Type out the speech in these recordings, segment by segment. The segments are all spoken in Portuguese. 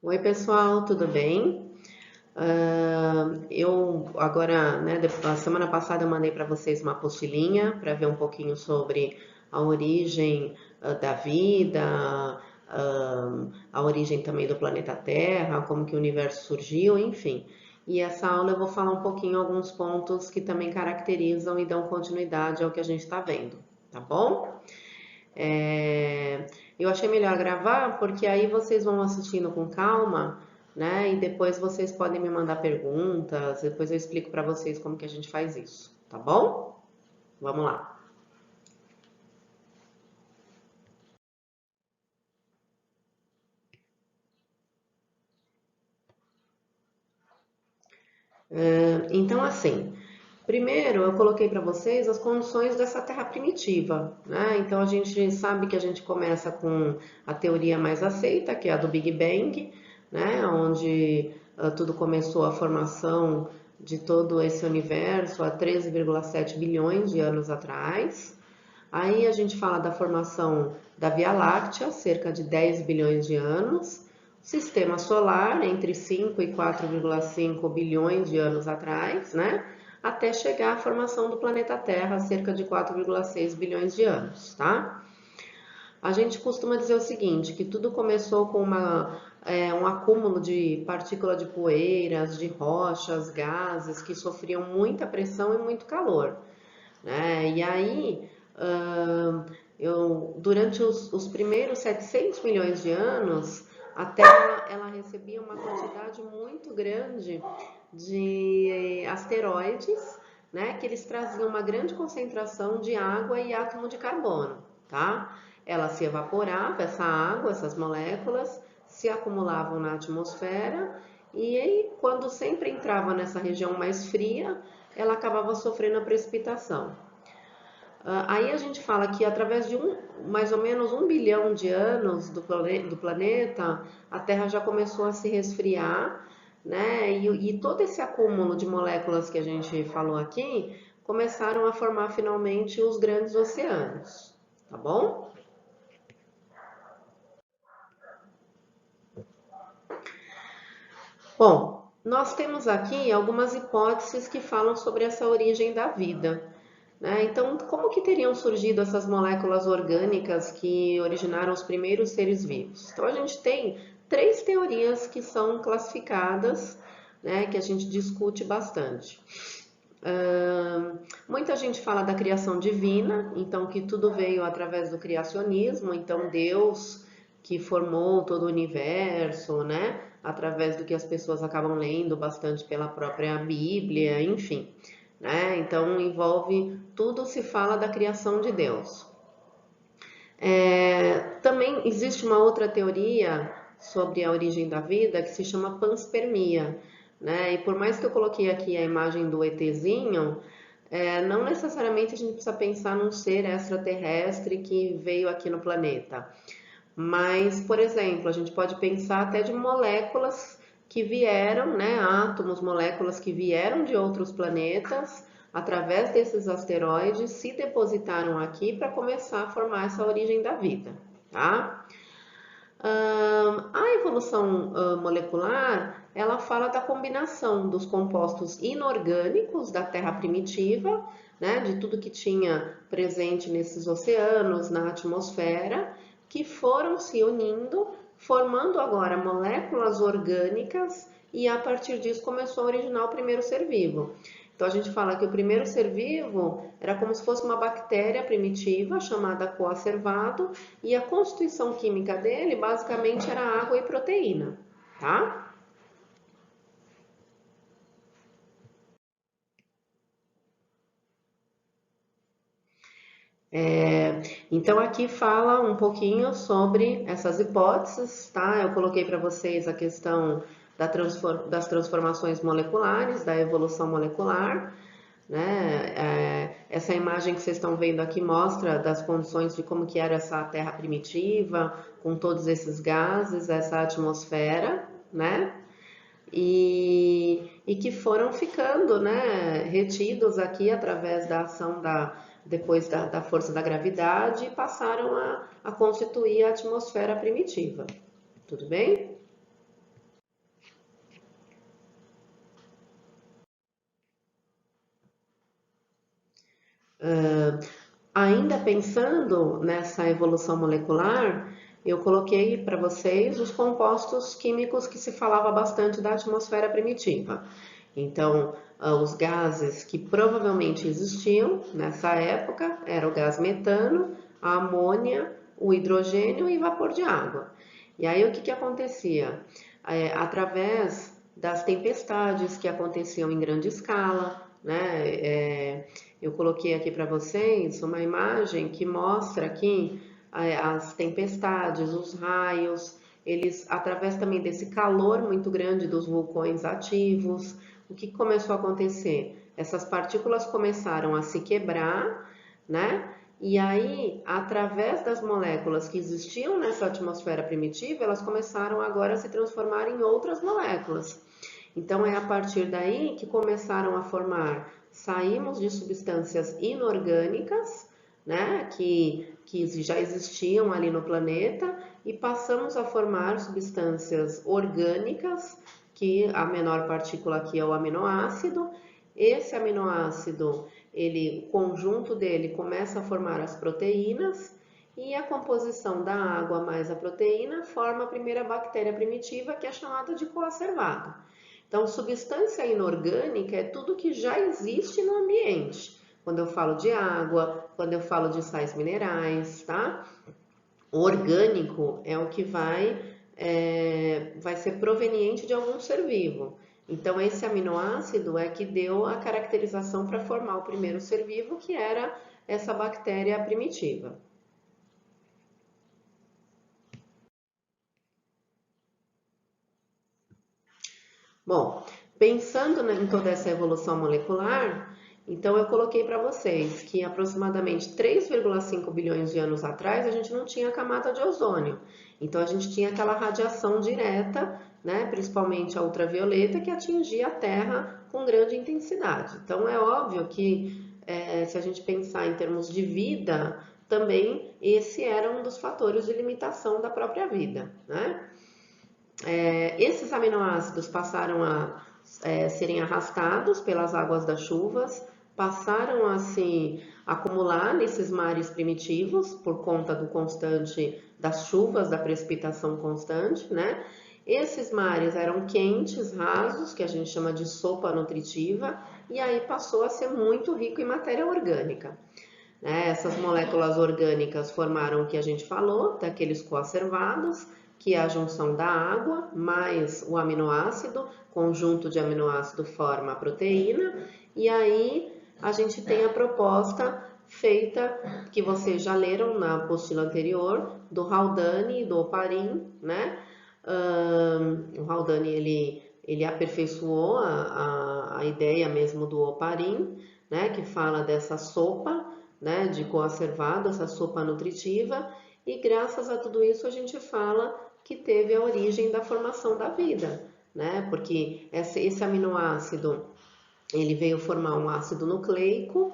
Oi, pessoal, tudo bem? Eu agora, né, a semana passada eu mandei para vocês uma apostilinha para ver um pouquinho sobre a origem da vida, a origem também do planeta Terra, como que o universo surgiu, enfim. E essa aula eu vou falar um pouquinho alguns pontos que também caracterizam e dão continuidade ao que a gente está vendo, tá bom? É, eu achei melhor gravar porque aí vocês vão assistindo com calma, né? E depois vocês podem me mandar perguntas, depois eu explico para vocês como que a gente faz isso, tá bom? Vamos lá. Então, assim, primeiro eu coloquei para vocês as condições dessa Terra primitiva, né? Então a gente sabe que a gente começa com a teoria mais aceita, que é a do Big Bang, né? Onde tudo começou a formação de todo esse universo há 13,7 bilhões de anos atrás. Aí a gente fala da formação da Via Láctea, cerca de 10 bilhões de anos. Sistema solar, entre 5 e 4,5 bilhões de anos atrás, né? Até chegar à formação do planeta Terra, cerca de 4,6 bilhões de anos, tá? A gente costuma dizer o seguinte, que tudo começou com um acúmulo de partícula de poeiras, de rochas, gases que sofriam muita pressão e muito calor, né? E aí, durante os primeiros 700 milhões de anos, a Terra ela recebia uma quantidade muito grande de asteroides, né? Que eles traziam uma grande concentração de água e átomo de carbono, tá? Ela se evaporava, essa água, essas moléculas, se acumulavam na atmosfera e aí, quando sempre entrava nessa região mais fria, ela acabava sofrendo a precipitação. Aí a gente fala que através de mais ou menos 1 bilhão de anos do planeta, a Terra já começou a se resfriar, né? E todo esse acúmulo de moléculas que a gente falou aqui começaram a formar finalmente os grandes oceanos, tá bom? Bom, nós temos aqui algumas hipóteses que falam sobre essa origem da vida, né? Então, como que teriam surgido essas moléculas orgânicas que originaram os primeiros seres vivos? Então, a gente tem três teorias que são classificadas, né, que a gente discute bastante. Muita gente fala da criação divina, então que tudo veio através do criacionismo, então Deus que formou todo o universo, né? Através do que as pessoas acabam lendo bastante pela própria Bíblia, enfim, né? Então envolve tudo se fala da criação de Deus. Também existe uma outra teoria sobre a origem da vida que se chama panspermia, né? E por mais que eu coloquei aqui a imagem do ETzinho, não necessariamente a gente precisa pensar num ser extraterrestre que veio aqui no planeta. Mas, por exemplo, a gente pode pensar até de moléculas que vieram, né, átomos, moléculas que vieram de outros planetas, através desses asteroides, se depositaram aqui para começar a formar essa origem da vida, tá? A evolução molecular, ela fala da combinação dos compostos inorgânicos da Terra primitiva, né, de tudo que tinha presente nesses oceanos, na atmosfera, que foram se unindo, formando agora moléculas orgânicas e a partir disso começou a originar o primeiro ser vivo. Então a gente fala que o primeiro ser vivo era como se fosse uma bactéria primitiva chamada coacervado e a constituição química dele basicamente era água e proteína, tá? Então aqui fala um pouquinho sobre essas hipóteses, tá? Eu coloquei para vocês a questão das transformações moleculares, da evolução molecular, né? Essa imagem que vocês estão vendo aqui mostra das condições de como que era essa Terra primitiva, com todos esses gases, essa atmosfera, né? E que foram ficando, né, retidos aqui através da ação depois da força da gravidade e passaram a constituir a atmosfera primitiva. Tudo bem? Ainda pensando nessa evolução molecular, eu coloquei para vocês os compostos químicos que se falava bastante da atmosfera primitiva. Então, os gases que provavelmente existiam nessa época eram o gás metano, a amônia, o hidrogênio e vapor de água. E aí o que que acontecia? Através das tempestades que aconteciam em grande escala, né? Eu coloquei aqui para vocês uma imagem que mostra aqui as tempestades, os raios, eles, através também desse calor muito grande dos vulcões ativos, o que começou a acontecer? Essas partículas começaram a se quebrar, né? E aí, através das moléculas que existiam nessa atmosfera primitiva, elas começaram agora a se transformar em outras moléculas. Então, é a partir daí que começaram a formar, saímos de substâncias inorgânicas, né, que já existiam ali no planeta, e passamos a formar substâncias orgânicas, que a menor partícula aqui é o aminoácido. Esse aminoácido, o conjunto dele começa a formar as proteínas, e a composição da água mais a proteína forma a primeira bactéria primitiva, que é chamada de coacervado. Então, substância inorgânica é tudo que já existe no ambiente. Quando eu falo de água, quando eu falo de sais minerais, tá? O orgânico é o que vai ser proveniente de algum ser vivo. Então, esse aminoácido é que deu a caracterização para formar o primeiro ser vivo, que era essa bactéria primitiva. Bom, pensando em toda essa evolução molecular, então eu coloquei para vocês que aproximadamente 3,5 bilhões de anos atrás a gente não tinha camada de ozônio. Então a gente tinha aquela radiação direta, né, principalmente a ultravioleta, que atingia a Terra com grande intensidade. Então é óbvio que se a gente pensar em termos de vida, também esse era um dos fatores de limitação da própria vida, né? Esses aminoácidos passaram a serem arrastados pelas águas das chuvas, passaram a se acumular nesses mares primitivos por conta do constante das chuvas, da precipitação constante, né? Esses mares eram quentes, rasos, que a gente chama de sopa nutritiva, e aí passou a ser muito rico em matéria orgânica, né? Essas moléculas orgânicas formaram o que a gente falou, daqueles coacervados, que é a junção da água mais o aminoácido, conjunto de aminoácido forma a proteína, e aí a gente tem a proposta feita, que vocês já leram na apostila anterior, do Haldane e do Oparin, né? O Haldane, ele aperfeiçoou a ideia mesmo do Oparin, né? Que fala dessa sopa, né, de coacervado, essa sopa nutritiva, e graças a tudo isso a gente fala que teve a origem da formação da vida, né? Porque esse aminoácido, ele veio formar um ácido nucleico,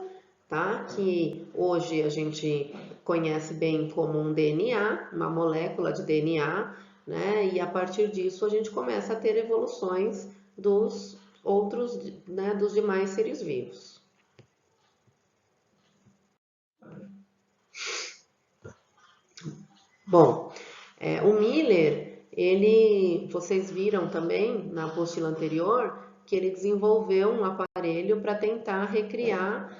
tá? Que hoje a gente conhece bem como um DNA, uma molécula de DNA, né? E a partir disso a gente começa a ter evoluções dos outros, né, dos demais seres vivos. Bom, o Miller, vocês viram também na apostila anterior que ele desenvolveu um aparelho para tentar recriar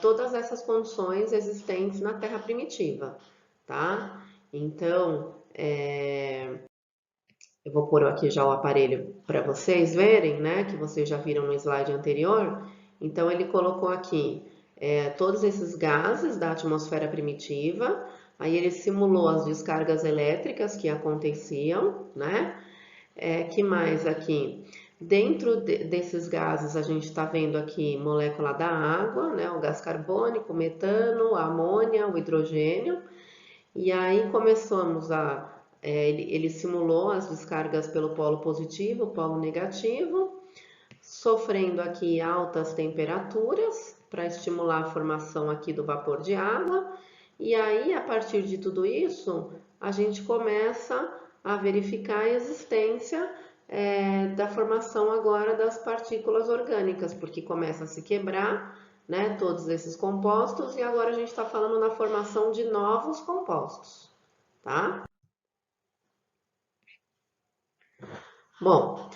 todas essas condições existentes na Terra primitiva, tá? Então, eu vou pôr aqui já o aparelho para vocês verem, né? Que vocês já viram no slide anterior. Então, ele colocou aqui todos esses gases da atmosfera primitiva. Aí ele simulou as descargas elétricas que aconteciam, né? Que mais aqui? Dentro desses gases, a gente está vendo aqui molécula da água, né? O gás carbônico, o metano, a amônia, o hidrogênio. E aí começamos ele simulou as descargas pelo polo positivo, polo negativo, sofrendo aqui altas temperaturas para estimular a formação aqui do vapor de água. E aí, a partir de tudo isso, a gente começa a verificar a existência da formação agora das partículas orgânicas, porque começa a se quebrar, né, todos esses compostos, e agora a gente está falando na formação de novos compostos, tá? Bom,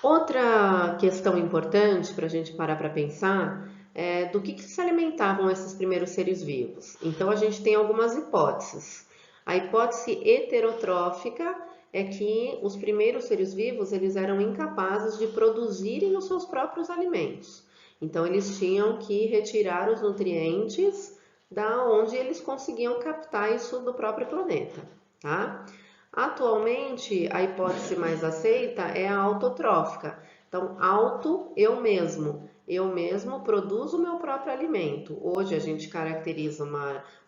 outra questão importante para a gente parar para pensar é do que se alimentavam esses primeiros seres vivos. Então a gente tem algumas hipóteses. A hipótese heterotrófica é que os primeiros seres vivos eles eram incapazes de produzirem os seus próprios alimentos. Então eles tinham que retirar os nutrientes da onde eles conseguiam captar isso do próprio planeta, tá? Atualmente, a hipótese mais aceita é a autotrófica. Então, eu mesmo produzo o meu próprio alimento. Hoje a gente caracteriza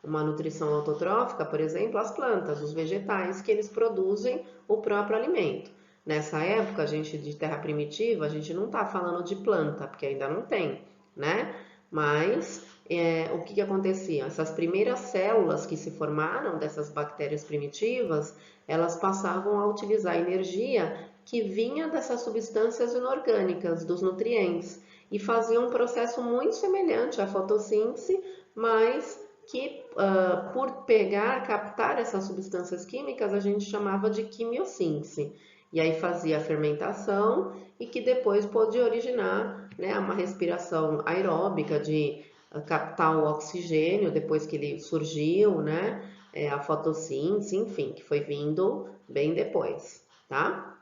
uma nutrição autotrófica, por exemplo, as plantas, os vegetais, que eles produzem o próprio alimento. Nessa época, a gente de terra primitiva, a gente não está falando de planta, porque ainda não tem, né? Mas o que acontecia? Essas primeiras células que se formaram dessas bactérias primitivas, elas passavam a utilizar energia que vinha dessas substâncias inorgânicas, dos nutrientes, e faziam um processo muito semelhante à fotossíntese, mas que por captar essas substâncias químicas, a gente chamava de quimiossíntese. E aí fazia a fermentação e que depois pôde originar, né, uma respiração aeróbica de captar o oxigênio depois que ele surgiu, né? A fotossíntese, enfim, que foi vindo bem depois, tá?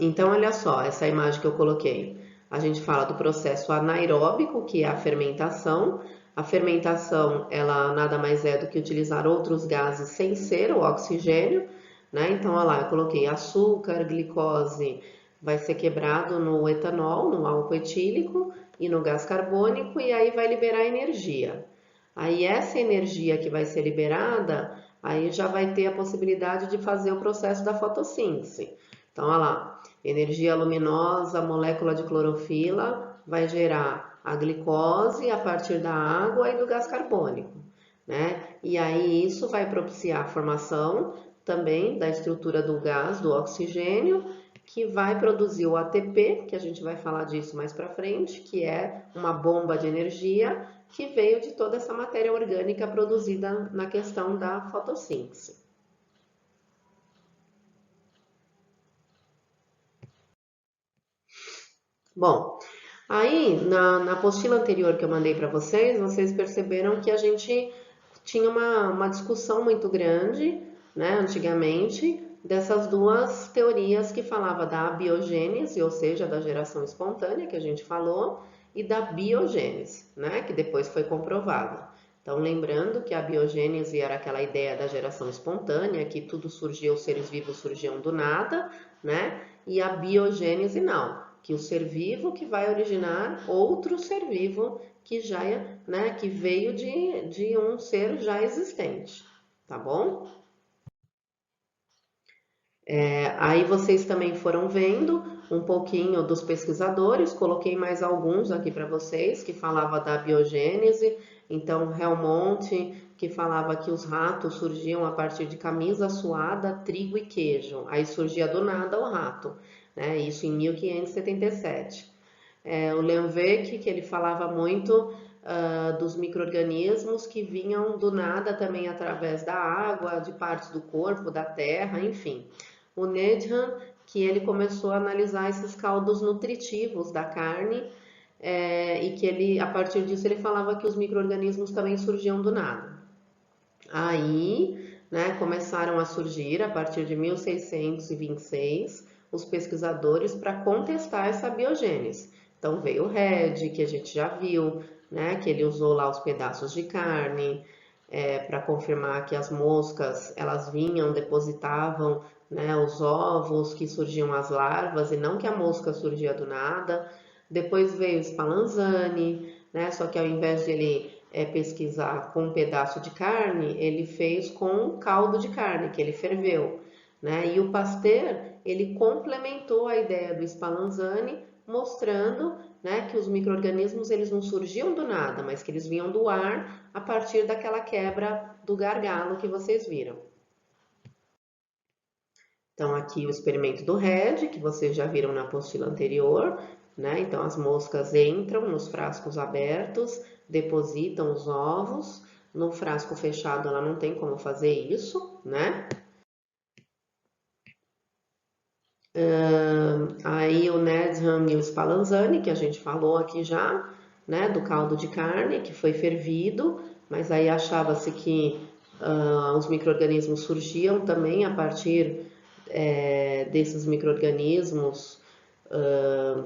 Então, olha só, essa imagem que eu coloquei. A gente fala do processo anaeróbico, que é a fermentação. A fermentação, ela nada mais é do que utilizar outros gases sem ser o oxigênio, né? Então, olha lá, eu coloquei açúcar, glicose, vai ser quebrado no etanol, no álcool etílico e no gás carbônico, e aí vai liberar energia. Aí, essa energia que vai ser liberada, aí já vai ter a possibilidade de fazer o processo da fotossíntese. Então, olha lá, energia luminosa, molécula de clorofila, vai gerar a glicose a partir da água e do gás carbônico, né? E aí isso vai propiciar a formação também da estrutura do gás, do oxigênio, que vai produzir o ATP, que a gente vai falar disso mais para frente, que é uma bomba de energia que veio de toda essa matéria orgânica produzida na questão da fotossíntese. Bom, aí na apostila anterior que eu mandei para vocês, vocês perceberam que a gente tinha uma discussão muito grande, né, antigamente, dessas duas teorias que falava da abiogênese, ou seja, da geração espontânea que a gente falou, e da biogênese, né, que depois foi comprovada. Então, lembrando que a biogênese era aquela ideia da geração espontânea, que tudo surgiu, os seres vivos surgiam do nada, né? E a biogênese não, que o ser vivo que vai originar outro ser vivo que já, né, que veio de um ser já existente, tá bom? Aí vocês também foram vendo um pouquinho dos pesquisadores, coloquei mais alguns aqui para vocês, que falava da biogênese, então Helmont, que falava que os ratos surgiam a partir de camisa suada, trigo e queijo, aí surgia do nada o rato, né? Isso em 1577. O Leeuwenhoek, que ele falava muito dos micro-organismos que vinham do nada também através da água, de partes do corpo, da terra, enfim. O Needham, que ele começou a analisar esses caldos nutritivos da carne e que ele, a partir disso, ele falava que os micro-organismos também surgiam do nada. Aí, né, começaram a surgir, a partir de 1626, os pesquisadores para contestar essa biogênese. Então veio o Red, que a gente já viu, né, que ele usou lá os pedaços de carne para confirmar que as moscas elas vinham, depositavam, né, os ovos, que surgiam as larvas e não que a mosca surgia do nada. Depois veio o Spallanzani, né, só que ao invés de ele pesquisar com um pedaço de carne, ele fez com caldo de carne, que ele ferveu, né? E o Pasteur, ele complementou a ideia do Spallanzani, mostrando, né, que os micro-organismos eles não surgiam do nada, mas que eles vinham do ar a partir daquela quebra do gargalo que vocês viram. Então, aqui o experimento do RED, que vocês já viram na apostila anterior, né? Então, as moscas entram nos frascos abertos, depositam os ovos. No frasco fechado, ela não tem como fazer isso, né? Aí o Needham e o Spallanzani, que a gente falou aqui já, né? Do caldo de carne, que foi fervido, mas aí achava-se que os micro-organismos surgiam também a partir desses micro-organismos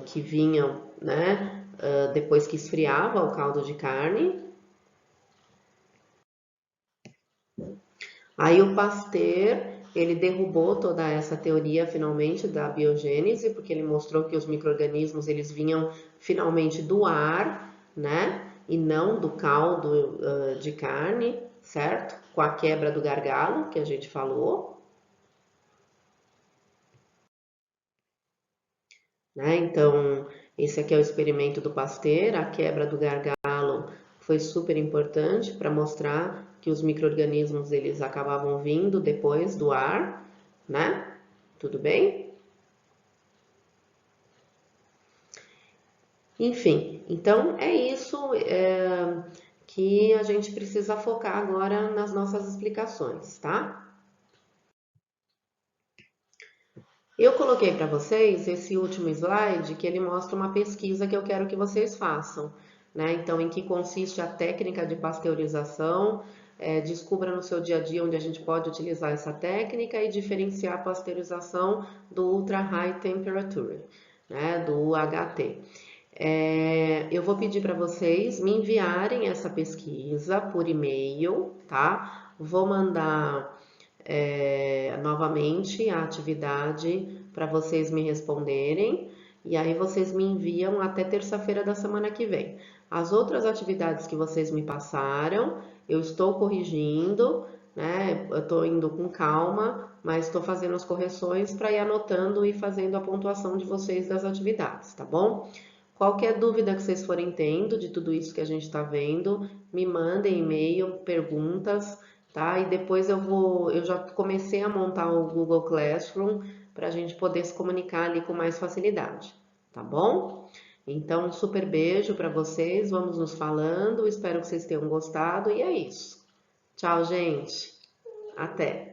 que vinham, né? Depois que esfriava o caldo de carne. Aí o Pasteur, ele derrubou toda essa teoria finalmente da biogênese, porque ele mostrou que os micro-organismos eles vinham finalmente do ar, né? E não do caldo de carne, certo? Com a quebra do gargalo, que a gente falou, né? Então, esse aqui é o experimento do Pasteur, a quebra do gargalo foi super importante para mostrar que os micro-organismos eles acabavam vindo depois do ar, né? Tudo bem? Enfim, então é isso que a gente precisa focar agora nas nossas explicações, tá? Eu coloquei para vocês esse último slide que ele mostra uma pesquisa que eu quero que vocês façam, né? Então, em que consiste a técnica de pasteurização, descubra no seu dia a dia onde a gente pode utilizar essa técnica e diferenciar a pasteurização do Ultra High Temperature, né? Do UHT. Eu vou pedir para vocês me enviarem essa pesquisa por e-mail, tá? Vou mandar novamente a atividade para vocês me responderem e aí vocês me enviam até terça-feira da semana que vem. As outras atividades que vocês me passaram, eu estou corrigindo, né? Eu estou indo com calma, mas estou fazendo as correções para ir anotando e fazendo a pontuação de vocês das atividades, tá bom? Qualquer dúvida que vocês forem tendo de tudo isso que a gente está vendo, me mandem e-mail, perguntas, tá? E depois eu já comecei a montar o Google Classroom para a gente poder se comunicar ali com mais facilidade, tá bom? Então, um super beijo para vocês, vamos nos falando, espero que vocês tenham gostado e é isso. Tchau, gente. Até.